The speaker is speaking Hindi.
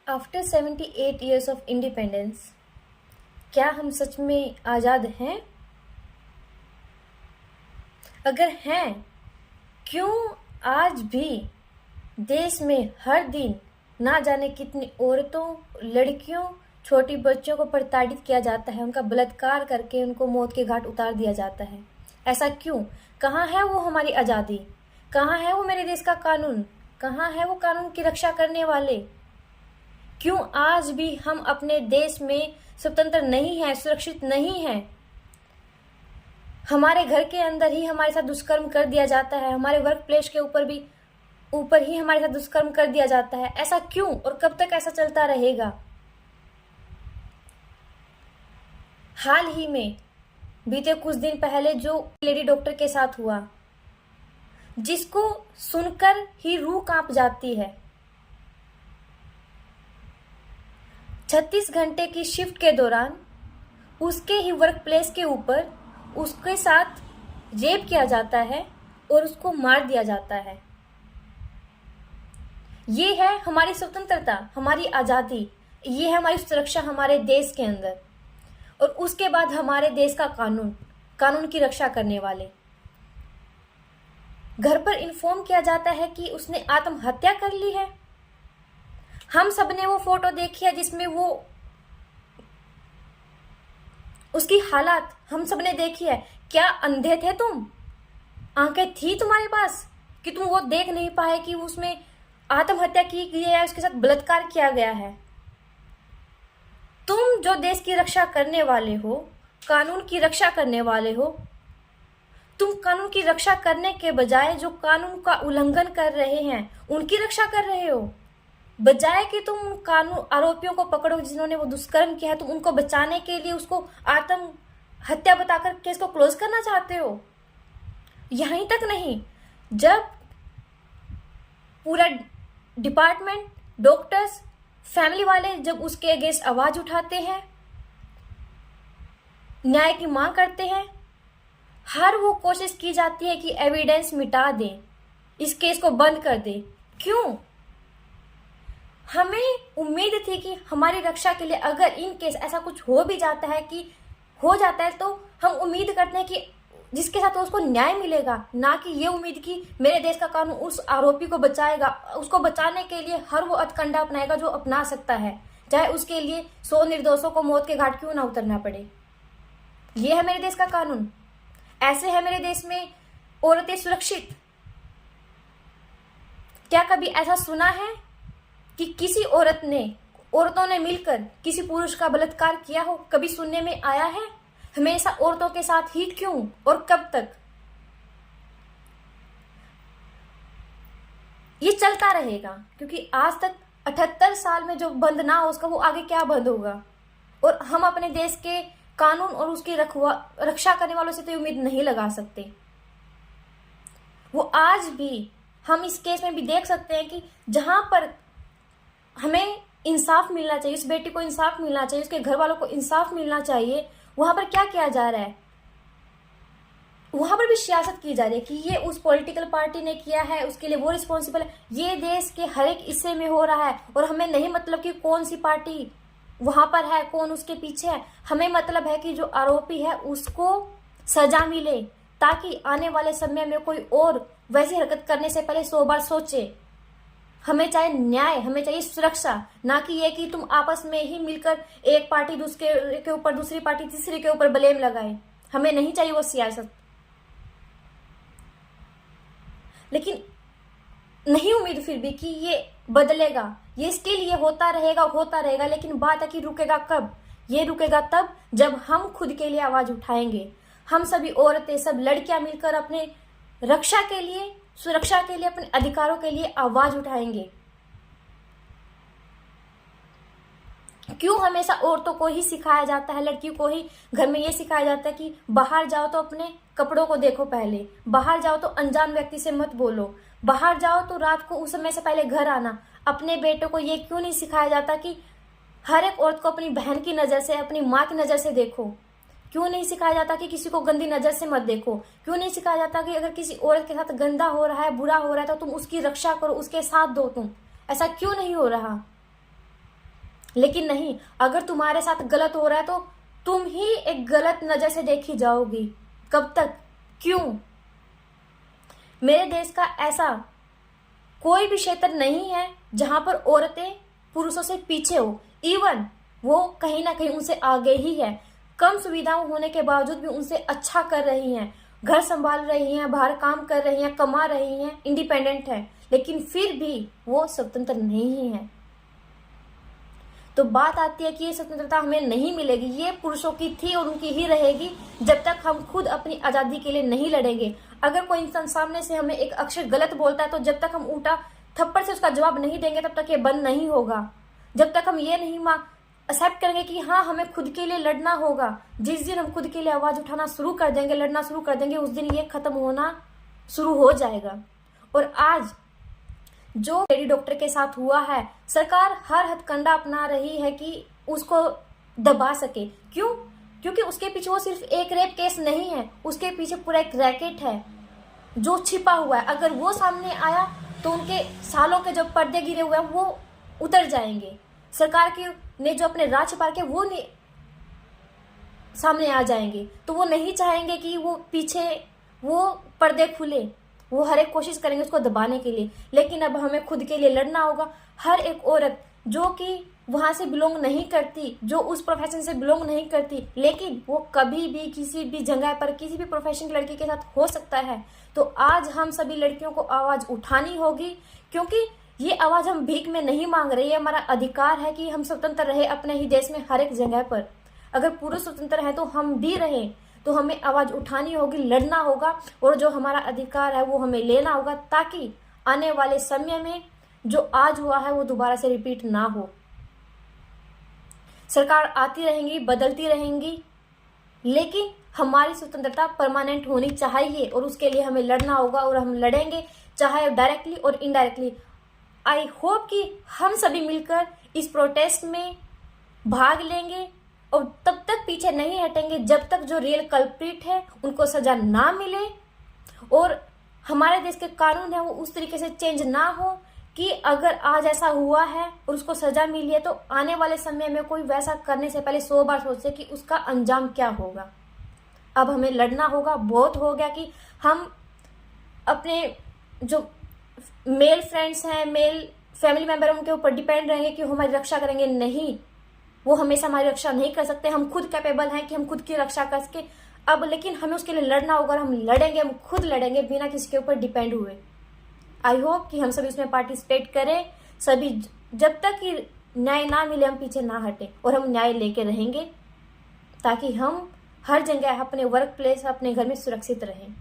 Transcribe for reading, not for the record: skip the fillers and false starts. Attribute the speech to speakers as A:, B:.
A: आफ्टर 78 ईयर्स ऑफ इंडिपेंडेंस क्या हम सच में आज़ाद हैं? अगर हैं, क्यों आज भी देश में हर दिन ना जाने कितनी औरतों, लड़कियों, छोटी बच्चियों को प्रताड़ित किया जाता है, उनका बलात्कार करके उनको मौत के घाट उतार दिया जाता है? ऐसा क्यों? कहाँ है वो हमारी आज़ादी? कहाँ है वो मेरे देश का कानून? कहाँ है वो कानून की रक्षा करने वाले? क्यों आज भी हम अपने देश में स्वतंत्र नहीं हैं, सुरक्षित नहीं हैं? हमारे घर के अंदर ही हमारे साथ दुष्कर्म कर दिया जाता है, हमारे वर्क प्लेस के ऊपर ही हमारे साथ दुष्कर्म कर दिया जाता है। ऐसा क्यों और कब तक ऐसा चलता रहेगा? हाल ही में बीते कुछ दिन पहले जो लेडी डॉक्टर के साथ हुआ, जिसको सुनकर ही रूह कांप जाती है। 36 घंटे की शिफ्ट के दौरान उसके ही वर्क प्लेस के ऊपर उसके साथ रेप किया जाता है और उसको मार दिया जाता है। ये है हमारी स्वतंत्रता, हमारी आज़ादी, ये है हमारी सुरक्षा हमारे देश के अंदर। और उसके बाद हमारे देश का कानून की रक्षा करने वाले। घर पर इन्फॉर्म किया जाता है कि उसने आत्महत्या कर ली है। हम सबने वो फोटो देखी है जिसमें वो उसकी हालात हम सबने देखी है। क्या अंधे थे तुम? आंखें थी तुम्हारे पास कि तुम वो देख नहीं पाए कि उसमें आत्महत्या की गई है, उसके साथ बलात्कार किया गया है? तुम जो देश की रक्षा करने वाले हो, कानून की रक्षा करने वाले हो, तुम कानून की रक्षा करने के बजाय जो कानून का उल्लंघन कर रहे हैं उनकी रक्षा कर रहे हो। बजाय कि तुम कानून आरोपियों को पकड़ो जिन्होंने वो दुष्कर्म किया है, तुम उनको बचाने के लिए उसको आत्महत्या बताकर केस को क्लोज करना चाहते हो। यहीं तक नहीं, जब पूरा डिपार्टमेंट, डॉक्टर्स, फैमिली वाले जब उसके अगेंस्ट आवाज उठाते हैं, न्याय की मांग करते हैं, हर वो कोशिश की जाती है कि एविडेंस मिटा दें, इस केस को बंद कर दें। क्यों? हमें उम्मीद थी कि हमारी रक्षा के लिए अगर इन केस ऐसा कुछ हो भी जाता है तो हम उम्मीद करते हैं कि जिसके साथ उसको न्याय मिलेगा, ना कि ये उम्मीद कि मेरे देश का कानून उस आरोपी को बचाएगा। उसको बचाने के लिए हर वो हथकंडा अपनाएगा जो अपना सकता है, चाहे उसके लिए 100 निर्दोषों को मौत के घाट क्यों ना उतरना पड़े। ये है मेरे देश का कानून। ऐसे है मेरे देश में औरतें सुरक्षित? क्या कभी ऐसा सुना है कि किसी औरतों ने मिलकर किसी पुरुष का बलात्कार किया हो? कभी सुनने में आया है? हमेशा औरतों के साथ ही क्यों और कब तक? ये चलता रहेगा क्योंकि आज तक 78 साल में जो बंद ना हो उसका वो आगे क्या बंद होगा। और हम अपने देश के कानून और उसकी रक्षा करने वालों से तो उम्मीद नहीं लगा सकते। वो आज भी हम इस केस में भी देख सकते हैं कि जहां पर हमें इंसाफ मिलना चाहिए, उस बेटी को इंसाफ मिलना चाहिए, उसके घर वालों को इंसाफ मिलना चाहिए, वहां पर क्या किया जा रहा है? वहां पर भी सियासत की जा रही है कि ये उस पॉलिटिकल पार्टी ने किया है, उसके लिए वो रिस्पॉन्सिबल है। ये देश के हर एक हिस्से में हो रहा है और हमें नहीं मतलब कि कौन सी पार्टी वहां पर है, कौन उसके पीछे है। हमें मतलब है कि जो आरोपी है उसको सजा मिले, ताकि आने वाले समय में कोई और वैसी हरकत करने से पहले 100 बार सोचे। हमें चाहिए न्याय, हमें चाहिए सुरक्षा, ना कि ये कि तुम आपस में ही मिलकर एक पार्टी दूसरे के ऊपर, दूसरी पार्टी तीसरी के ऊपर ब्लेम लगाए। हमें नहीं चाहिए वो सियासत। नहीं उम्मीद फिर भी कि ये बदलेगा। ये स्टिल ये होता रहेगा, लेकिन बात है कि रुकेगा कब? ये रुकेगा तब जब हम खुद के लिए आवाज उठाएंगे। हम सभी औरतें, सब लड़कियां मिलकर अपने रक्षा के लिए, सुरक्षा के लिए, अपने अधिकारों के लिए आवाज उठाएंगे। क्यों हमेशा औरतों को ही सिखाया जाता है, लड़कियों को ही घर में ये सिखाया जाता है कि बाहर जाओ तो अपने कपड़ों को देखो, पहले बाहर जाओ तो अनजान व्यक्ति से मत बोलो, बाहर जाओ तो रात को उस समय से पहले घर आना। अपने बेटों को ये क्यों नहीं सिखाया जाता कि हर एक औरत को अपनी बहन की नजर से, अपनी माँ की नजर से देखो? क्यों नहीं सिखाया जाता कि किसी को गंदी नजर से मत देखो? क्यों नहीं सिखाया जाता कि अगर किसी औरत के साथ गंदा हो रहा है, बुरा हो रहा है, तो तुम उसकी रक्षा करो, उसके साथ दो तुम? ऐसा क्यों नहीं हो रहा? लेकिन नहीं, अगर तुम्हारे साथ गलत हो रहा है तो तुम ही एक गलत नजर से देखी जाओगी। कब तक? क्यों? मेरे देश का ऐसा कोई भी क्षेत्र नहीं है जहां पर औरतें पुरुषों से पीछे हो। इवन वो कहीं ना कहीं उनसे आगे ही है। कम सुविधाओं होने के बावजूद भी उनसे अच्छा कर रही हैं, घर संभाल रही हैं, बाहर काम कर रही हैं, कमा रही हैं, इंडिपेंडेंट है, लेकिन फिर भी वो स्वतंत्र नहीं है। तो बात आती है कि ये स्वतंत्रता हमें नहीं मिलेगी, ये पुरुषों की थी और उनकी ही रहेगी जब तक हम खुद अपनी आजादी के लिए नहीं लड़ेंगे। अगर कोई इंसान सामने से हमें एक अक्षर गलत बोलता है तो जब तक हम उल्टा थप्पड़ से उसका जवाब नहीं देंगे तब तक ये बंद नहीं होगा। जब तक हम ये नहीं एक्सेप्ट करेंगे कि हाँ हमें खुद के लिए लड़ना होगा, जिस दिन हम खुद के लिए आवाज उठाना शुरू कर देंगे, लड़ना शुरू कर देंगे, उस दिन ये खत्म होना शुरू हो जाएगा। और आज जो लेडी डॉक्टर के साथ हुआ है, सरकार हर हथकंडा अपना रही है कि उसको दबा सके। क्यों? क्योंकि उसके पीछे वो सिर्फ एक रेप केस नहीं है, उसके पीछे पूरा एक रैकेट है जो छिपा हुआ है। अगर वो सामने आया तो उनके सालों के जो पर्दे गिरे हुए हैं वो उतर जाएंगे। सरकार के ने जो अपने राज छिपा के वो सामने आ जाएंगे, तो वो नहीं चाहेंगे कि वो पीछे वो पर्दे खुले। वो हर एक कोशिश करेंगे उसको दबाने के लिए। लेकिन अब हमें खुद के लिए लड़ना होगा। हर एक औरत जो कि वहां से बिलोंग नहीं करती, जो उस प्रोफेशन से बिलोंग नहीं करती, लेकिन वो कभी भी किसी भी जगह पर किसी भी प्रोफेशन की लड़की के साथ हो सकता है, तो आज हम सभी लड़कियों को आवाज उठानी होगी। क्योंकि ये आवाज हम भीख में नहीं मांग रहे, ये हमारा अधिकार है कि हम स्वतंत्र रहे अपने ही देश में हर एक जगह पर। अगर पुरुष स्वतंत्र है तो हम भी रहें, तो हमें आवाज उठानी होगी, लड़ना होगा, और जो हमारा अधिकार है वो हमें लेना होगा, ताकि आने वाले समय में जो आज हुआ है वो दोबारा से रिपीट ना हो। सरकार आती रहेंगी, बदलती रहेंगी, लेकिन हमारी स्वतंत्रता परमानेंट होनी चाहिए और उसके लिए हमें लड़ना होगा और हम लड़ेंगे, चाहे डायरेक्टली और इनडायरेक्टली। आई होप कि हम सभी मिलकर इस प्रोटेस्ट में भाग लेंगे और तब तक पीछे नहीं हटेंगे जब तक जो रियल कल्प्रिट है उनको सजा ना मिले और हमारे देश के कानून है वो उस तरीके से चेंज ना हो कि अगर आज ऐसा हुआ है और उसको सजा मिली है तो आने वाले समय में कोई वैसा करने से पहले 100 बार सोचे कि उसका अंजाम क्या होगा। अब हमें लड़ना होगा। बहुत हो गया कि हम अपने जो मेल फ्रेंड्स हैं, मेल फैमिली मेंबर उनके ऊपर डिपेंड रहेंगे कि वो हमारी रक्षा करेंगे। नहीं, वो हमेशा हमारी रक्षा नहीं कर सकते। हम खुद कैपेबल हैं कि हम खुद की रक्षा कर सके। अब लेकिन हमें उसके लिए लड़ना होगा। हम लड़ेंगे, हम खुद लड़ेंगे बिना किसी के ऊपर डिपेंड हुए। आई होप कि हम सभी इसमें पार्टिसिपेट करें। सभी जब तक कि न्याय ना मिले हम पीछे ना हटे और हम न्याय लेके रहेंगे ताकि हम हर जगह अपने वर्क प्लेस अपने घर में सुरक्षित रहें।